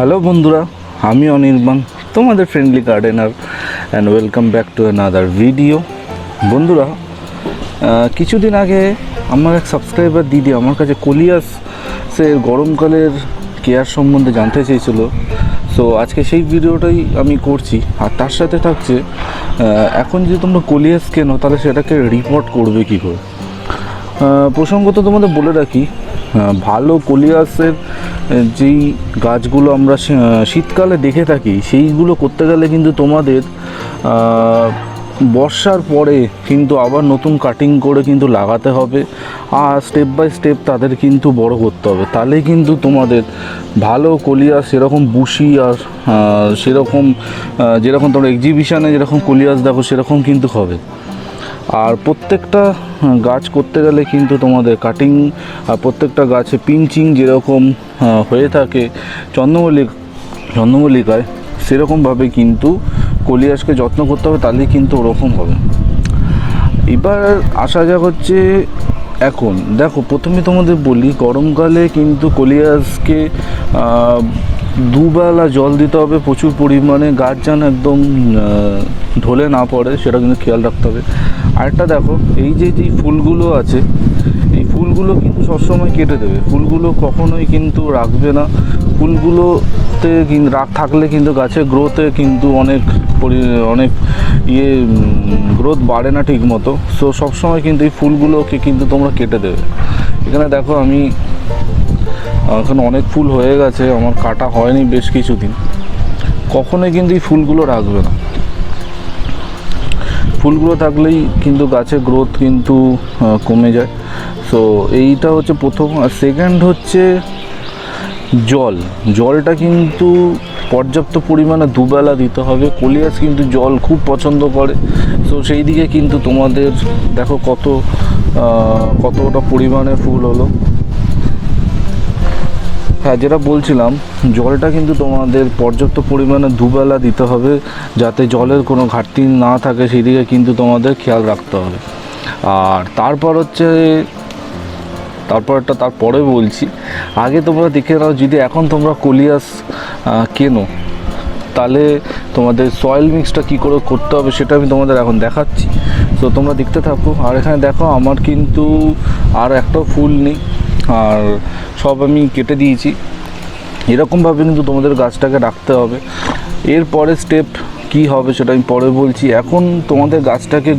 Hello বন্ধুরা, আমি অনির্বাণ, তোমাদের friendly gardener, and welcome back to another video. বন্ধুরা, কিছুদিন আগে আমার এক সাবস্ক্রাইবার দিদি আমার কাছে কোলিয়াসের গরমকালের কেয়ার সম্বন্ধে জানতে চেয়েছিল। সো আজকে সেই ভিডিওটাই আমি করছি। আর তার সাথে থাকছে, এখন যদি তোমরা কোলিয়াস কেনো তাহলে সেটাকে রিপোর্ট করবে কী করে। প্রসঙ্গত তোমাদের বলে রাখি, ভালো কোলিয়াসের যেই গাছগুলো আমরা শীতকালে দেখে থাকি সেইগুলো করতে গেলে কিন্তু তোমাদের বর্ষার পরে কিন্তু আবার নতুন কাটিং করে কিন্তু লাগাতে হবে, আর স্টেপ বাই স্টেপ তাদের কিন্তু বড় করতে হবে। তাহলে কিন্তু তোমাদের ভালো কোলিয়াস সেরকম বুশি আর সেরকম যেরকম তোমরা এক্সিবিশানে যেরকম কোলিয়াস দেখো সেরকম কিন্তু হবে। আর প্রত্যেকটা গাছ করতে গেলে কিন্তু তোমাদের কাটিং আর প্রত্যেকটা গাছে পিঞ্চিং যেরকম হয়ে থাকে চন্দ্রমল্লিকায়, সেরকমভাবে কিন্তু কোলিয়াসকে যত্ন করতে হবে, তাহলেই কিন্তু ওরকম হবে। এবার আসা যাক হচ্ছে, এখন দেখো প্রথমে তোমাদের বলি, গরমকালে কিন্তু কোলিয়াসকে দুবেলা জল দিতে হবে প্রচুর পরিমাণে, গাছ যেন একদম ঢলে না পড়ে সেটা কিন্তু খেয়াল রাখতে হবে। আরেকটা দেখো, এই যে ফুলগুলো আছে এই ফুলগুলো কিন্তু সবসময় কেটে দেবে, ফুলগুলো কখনোই কিন্তু রাখবে না। ফুলগুলোতে থাকলে কিন্তু গাছের গ্রোথে কিন্তু অনেক গ্রোথ বাড়ে না ঠিক মতো। সো সবসময় কিন্তু এই ফুলগুলোকে কিন্তু তোমরা কেটে দেবে। এখানে দেখো আমি এখন অনেক ফুল হয়ে গেছে, আমার কাটা হয়নি বেশ কিছুদিন। কখনোই কিন্তু এই ফুলগুলো রাখবে না, ফুলগুলো থাকলেই কিন্তু গাছের গ্রোথ কিন্তু কমে যায়। সো এইটা হচ্ছে প্রথম। আর সেকেন্ড হচ্ছে জলটা কিন্তু পর্যাপ্ত পরিমাণে দুবেলা দিতে হবে। কোলিয়াস কিন্তু জল খুব পছন্দ করে। সো সেই দিকে কিন্তু তোমাদের দেখো কতটা পরিমাণে ফুল হলো। হ্যাঁ, যেটা বলছিলাম, জলটা কিন্তু তোমাদের পর্যাপ্ত পরিমাণে দুবেলা দিতে হবে, যাতে জলের কোনো ঘাটতি না থাকে সেদিকে কিন্তু তোমাদের খেয়াল রাখতে হবে। আর তারপরে বলছি, আগে তোমরা দেখে নাও, যদি এখন তোমরা কোলিয়াস কেনো তাহলে তোমাদের সয়েল মিক্সটা কী করে করতে হবে সেটা আমি তোমাদের এখন দেখাচ্ছি। তো তোমরা দেখতে থাকো। আর এখানে দেখো আমার কিন্তু আর একটাও ফুল নেই, আর সব আমি কেটে দিয়েছি। এরকমভাবে কিন্তু তোমাদের গাছটাকে রাখতে হবে। এরপরে স্টেপ কী হবে সেটা আমি পরে বলছি। এখন তোমাদের গাছটাকে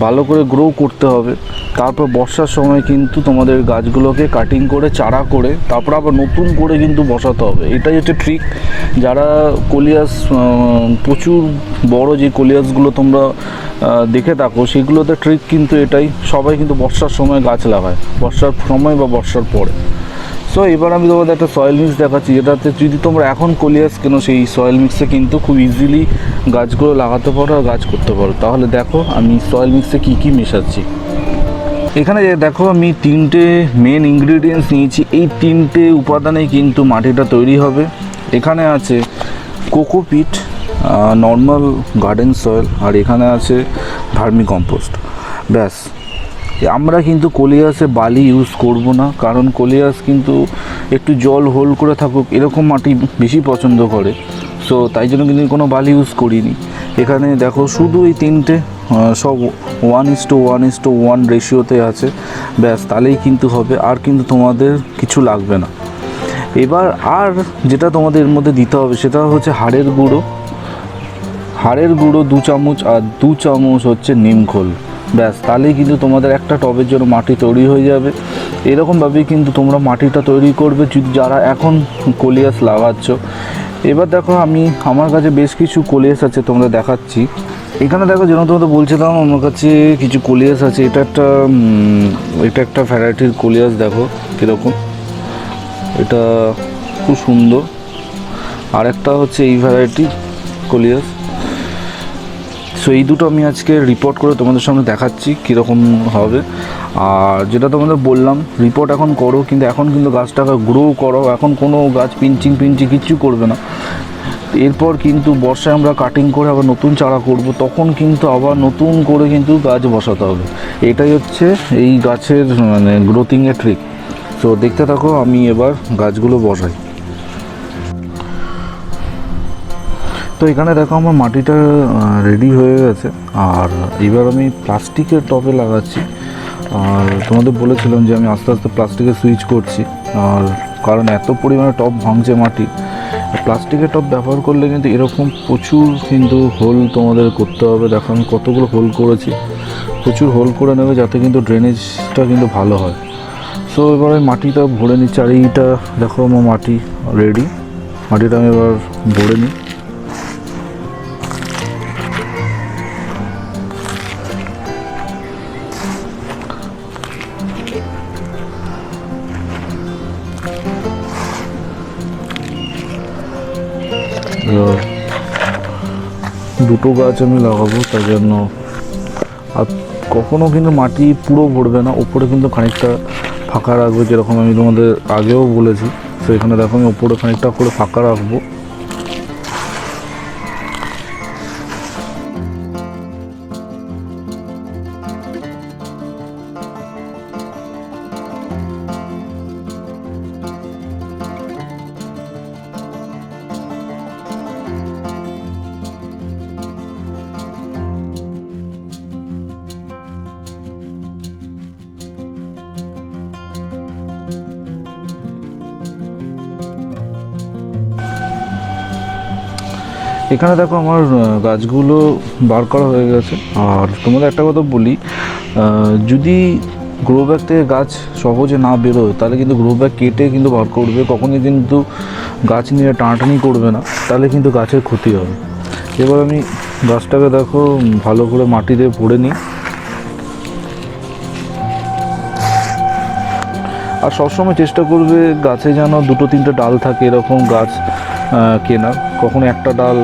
ভালো করে গ্রো করতে হবে। তারপর বর্ষার সময় কিন্তু তোমাদের গাছগুলোকে কাটিং করে চারা করে তারপর আবার নতুন করে কিন্তু বসাতে হবে। এটাই হচ্ছে ট্রিক। যারা কোলিয়াস প্রচুর বড় যে কোলিয়াসগুলো তোমরা দেখে থাকো সেগুলোতে ট্রিক কিন্তু এটাই, সবাই কিন্তু বর্ষার সময় গাছ লাগায়, বর্ষার সময় বা বর্ষার পরে। সো এবার আমি তোমাদের একটা সয়েল মিক্স দেখাচ্ছি, যেটাতে যদি তোমরা এখন কোলিয়াস কেনো সেই সয়েল মিক্সে কিন্তু খুব ইজিলি গাছগুলো লাগাতে পারো আর গাছ করতে পারো। তাহলে দেখো আমি সয়েল মিক্সে কী মেশাচ্ছি। এখানে দেখো আমি 3টে মেন ইনগ্রিডিয়েন্টস নিয়েছি। এই 3টে উপাদানেই কিন্তু মাটিটা তৈরি হবে। এখানে আছে কোকোপিট, নর্মাল গার্ডেন সয়েল, আর এখানে আছে ভার্মি কম্পোস্ট। ব্যাস, আমরা কিন্তু কোলিয়াসে বালি ইউজ করব না, কারণ কোলিয়াস কিন্তু একটু জল হোল্ড করে থাকুক এরকম মাটি বেশি পছন্দ করে। সো তাই জন্য কিন্তু কোনো বালি ইউজ করিনি। এখানে দেখো শুধু এই 3টে সব 1:1:1 রেশিওতে আছে। ব্যাস, তাহলেই কিন্তু হবে, আর কিন্তু তোমাদের কিছু লাগবে না। এবার আর যেটা তোমাদের এর মধ্যে দিতে হবে সেটা হচ্ছে হাড়ের গুঁড়ো 2 চামচ, আর 2 চামচ হচ্ছে নিমখোল। ব্যাস, তাহলেই কিন্তু তোমাদের একটা টবের জন্য মাটি তৈরি হয়ে যাবে। এরকমভাবেই কিন্তু তোমরা মাটিটা তৈরি করবে যারা এখন কোলিয়াস লাগাচ্ছ। এবার দেখো আমার কাছে বেশ কিছু কোলিয়াস আছে, তোমরা দেখাচ্ছি। এখানে দেখো, যেন তোমাদের বলছিলাম আমার কাছে কিছু কোলিয়াস আছে। এটা একটা ভ্যারাইটির কোলিয়াস, দেখো কীরকম, এটা খুব সুন্দর। আর একটা হচ্ছে এই ভ্যারাইটির কোলিয়াস। সো এই দুটো আমি আজকে রিপোর্ট করে তোমাদের সামনে দেখাচ্ছি কীরকম হবে। আর যেটা তোমাদের বললাম, রিপোর্ট এখন করো, কিন্তু এখন কিন্তু গাছটাকে গ্রো করো। এখন কোনো গাছ পিঞ্চিং কিচ্ছু করবে না। এরপর কিন্তু বর্ষায় আমরা কাটিং করে আবার নতুন চারা করব, তখন কিন্তু আবার নতুন করে কিন্তু গাছ বসাতে হবে। এটাই হচ্ছে এই গাছের গ্রোথিংয়ের ট্রিক। সো দেখতে থাকো, আমি এবার গাছগুলো বসাই। তো এখানে দেখো আমার মাটিটা রেডি হয়ে গেছে, আর এবার আমি প্লাস্টিকের টবে লাগাচ্ছি। আর তোমাদের বলেছিলাম যে আমি আস্তে আস্তে প্লাস্টিকে সুইচ করছি, আর কারণ এত পরিমাণে টব ভাঙছে মাটি। প্লাস্টিকের টব ব্যবহার করলে কিন্তু এরকম প্রচুর কিন্তু হোল তোমাদের করতে হবে। দেখো আমি কতগুলো হোল করেছি, প্রচুর হোল করে নেবে যাতে কিন্তু ড্রেনেজটা কিন্তু ভালো হয়। সো এবার আমি মাটিটা ভরে নিচ্ছি, আর এইটা দেখো আমার মাটি রেডি। মাটিটা আমি এবার ভরে নিই। দুটো গাছ আমি লাগাবো, তার জন্য আর কখনো কিন্তু মাটি পুরো ভরবে না, ওপরে কিন্তু খানিকটা ফাঁকা রাখবে, যেরকম আমি তোমাদের আগেও বলেছি। তো এখানে দেখো আমি ওপরে খানিকটা করে ফাঁকা রাখবো। এখানে দেখো আমার গাছগুলো বার করা হয়ে গেছে। আর তোমাদের একটা কথা বলি, যদি গ্রো ব্যাগ থেকে গাছ সহজে না বেরোয় তাহলে কিন্তু গ্রো ব্যাগ কেটে কিন্তু বার করবে, কখনই কিন্তু গাছ নিয়ে টানাটানি করবে না, তাহলে কিন্তু গাছের ক্ষতি হবে। এবার আমি গাছটাকে দেখো ভালো করে মাটি দিয়ে ভরে নিই। আর সবসময় চেষ্টা করবে গাছে যেন দুটো তিনটে ডাল থাকে, এরকম গাছ কেনার। কখনো একটা ডাল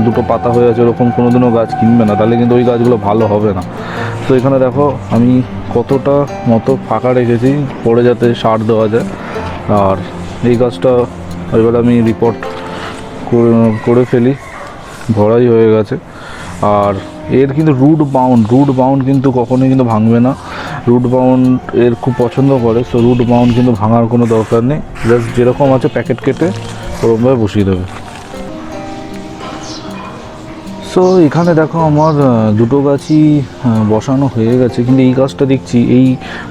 দুটো পাতা হয়ে আছে এরকম কোনোদিনও গাছ কিনবে না, তাহলে কিন্তু ওই গাছগুলো ভালো হবে না। তো এখানে দেখো আমি কতটা মতো ফাঁকা রেখেছি পরে যাতে সার দেওয়া যায়। আর এই গাছটা এবার আমি রিপোর্ট করে ফেলি, ভরাই হয়ে গেছে। আর এর কিন্তু রুট বাউন্ড কিন্তু কখনোই কিন্তু ভাঙবে না। রুট বাউন্ড এর খুব পছন্দ করে, সো রুট বাউন্ড কিন্তু ভাঙার কোনো দরকার নেই, জাস্ট যেরকম আছে প্যাকেট কেটে ওরকমভাবে বসিয়ে দেবে। সো এখানে দেখো আমার দুটো গাছই বসানো হয়ে গেছে, কিন্তু এই গাছটা দেখছি এই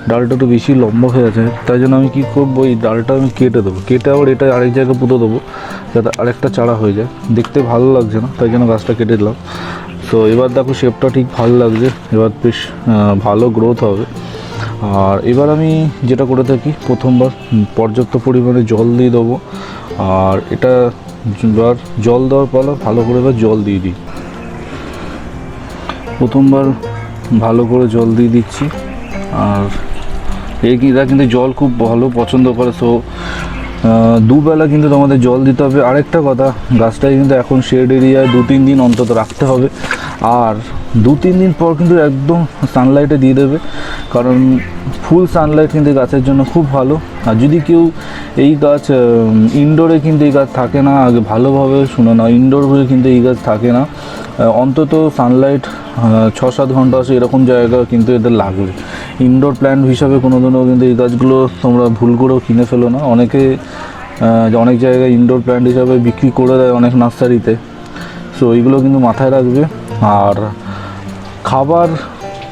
ডালটা একটু বেশি লম্বা হয়ে আছে, তাই জন্য আমি কী করবো, এই ডালটা আমি কেটে দেবো, কেটে আবার এটা আরেক জায়গায় পুঁতে দেবো যাতে আরেকটা চারা হয়ে যায়। দেখতে ভালো লাগছে না, তাই জন্য গাছটা কেটে দিলাম। সো এবার দেখো শেপটা ঠিক ভালো লাগছে, এবার বেশ ভালো গ্রোথ হবে। আর এবার আমি যেটা করে থাকি, প্রথমবার পর্যাপ্ত পরিমাণে জল দিয়ে দেবো। আর এটা এবার জল দেওয়ার পালা, ভালো করে এবার জল দিয়ে দিই। প্রথমবার ভালো করে জল দিয়ে দিচ্ছি। আর এরা কিন্তু জল খুব ভালো পছন্দ করে, সো দুবেলা কিন্তু তোমাদের জল দিতে হবে। আরেকটা কথা, গাছটাকে কিন্তু এখন শেড এরিয়ায় 2-3 দিন অন্তত রাখতে হবে। আর 2-3 দিন পর কিন্তু একদম সানলাইটে দিয়ে দেবে, কারণ ফুল সানলাইট কিন্তু গাছের জন্য খুব ভালো। আর যদি কেউ এই গাছ ইনডোরে কিন্তু এই গাছ থাকে না, আগে ভালোভাবে শুনে না, ইনডোরে কিন্তু এই গাছ থাকে না, অন্তত সানলাইট 6-7 ঘন্টা আসে এরকম জায়গা কিন্তু এদের লাগবে। ইনডোর প্ল্যান্ট হিসাবে কোনোদিনও কিন্তু এই গাছগুলো তোমরা ভুল করেও কিনে ফেলো না। অনেক জায়গায় ইনডোর প্ল্যান্ট হিসাবে বিক্রি করে দেয় অনেক নার্সারিতে, সো এইগুলো কিন্তু মাথায় রাখবে। আর খাবার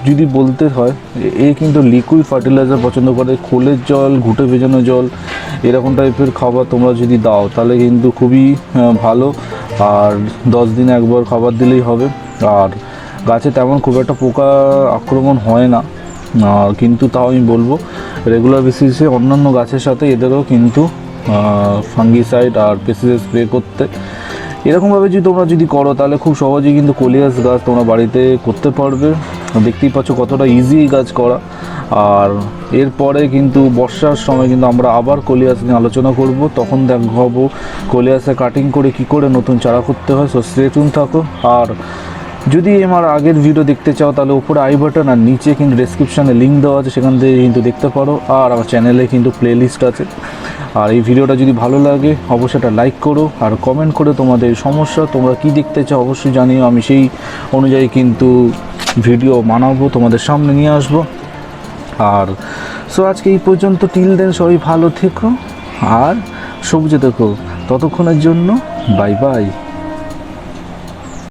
যদি বলতে হয়, এ কিন্তু লিকুইড ফার্টিলাইজার পছন্দ করে, খোলের জল, ঘুঁটে ভেজানো জল, এরকম টাইপের খাবার তোমরা যদি দাও তাহলে কিন্তু খুবই ভালো। আর 10 দিনে একবার খাবার দিলেই হবে। আর গাছে তেমন খুব একটা পোকা আক্রমণ হয় না, কিন্তু তাও আমি বলবো রেগুলার বেসিসে অন্যান্য গাছের সাথে এদেরও কিন্তু ফাঙ্গিসাইড আর পেস্টিসাইড স্প্রে করতে। এরকমভাবে তোমরা যদি করো তাহলে খুব সহজেই কিন্তু কোলিয়াস গাছ তোমরা বাড়িতে করতে পারবে। দেখতেই পাচ্ছ কতটা ইজি গাছ করা। আর এরপরে কিন্তু বর্ষার সময় কিন্তু আমরা আবার কোলিয়াস নিয়ে আলোচনা করব, তখন দেখাবো কোলিয়াসে কাটিং করে কি করে নতুন চারা করতে হয়। সো স্টে টিউন থাকো। আর যদি আমার আগের ভিডিও দেখতে চাও তাহলে উপরে আই বাটন আর নিচে কিন্তু ডেসক্রিপশানে লিঙ্ক দেওয়া আছে, সেখান থেকে কিন্তু দেখতে পারো। আর আমার চ্যানেলে কিন্তু প্লেলিস্ট আছে। আর এই ভিডিওটা যদি ভালো লাগে অবশ্যই একটা লাইক করো, আর কমেন্ট করে তোমাদের সমস্যা তোমরা কি দেখতে চাও অবশ্যই জানিও, আমি সেই অনুযায়ী কিন্তু ভিডিও বানাবো, তোমাদের সামনে নিয়ে আসবো। আর সো আজকে এই পর্যন্ত, টিল দেন সবাই ভালো থেকো আর সবুজে থেকো। ততক্ষণের জন্য বাই বাই।